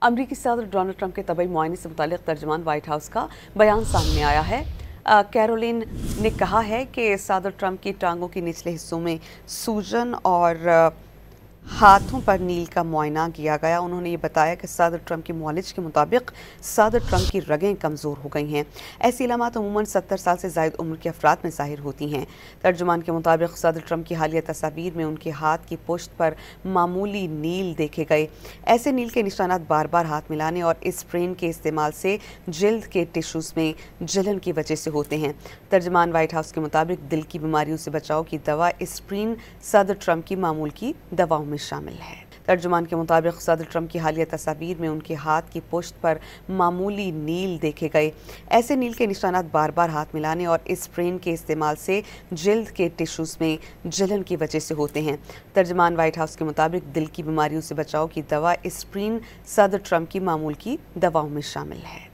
अमरीकी सदर Donald Trump के तबई मुआयने से मुतालिक तर्जुमान व्हाइट हाउस का बयान सामने आया है। कैरोलिन ने कहा है कि सदर ट्रंप की टांगों के निचले हिस्सों में सूजन और हाथों पर नील का मुआयना किया गया। उन्होंने ये बताया कि सदर ट्रंप की मुआलिज के मुताबिक सदर ट्रंप की रगें कमज़ोर हो गई हैं। ऐसी इलामात अमूमन 70 साल से ज़ायद उम्र के अफराद में ज़ाहिर होती हैं। तर्जुमान के मुताबिक सदर ट्रंप की हालिया तस्वीर में उनके हाथ की पुश्त पर मामूली नील देखे गए। ऐसे नील के निशानात बार बार हाथ मिलाने और एस्प्रिन के इस्तेमाल से जल्द के टिश्यूज़ में जलन की वजह से होते हैं। तर्जुमान व्हाइट हाउस के मुताबिक दिल की बीमारियों से बचाव की दवा एस्प्रिन सदर ट्रंप की मामूल की दवाओं में शामिल है। तर्जुमान के मुताबिक सदर ट्रंप की हालिया तस्वीर में उनके हाथ की पुश्त पर मामूली नील देखे गए। ऐसे नील के निशानात बार बार हाथ मिलाने और एस्प्रिन के इस्तेमाल से जल्द के टिश्यूज़ में जलन की वजह से होते हैं। तर्जुमान व्हाइट हाउस के मुताबिक दिल की बीमारियों से बचाव की दवा एस्प्रिन सदर ट्रंप की मामूल की दवाओं में शामिल है।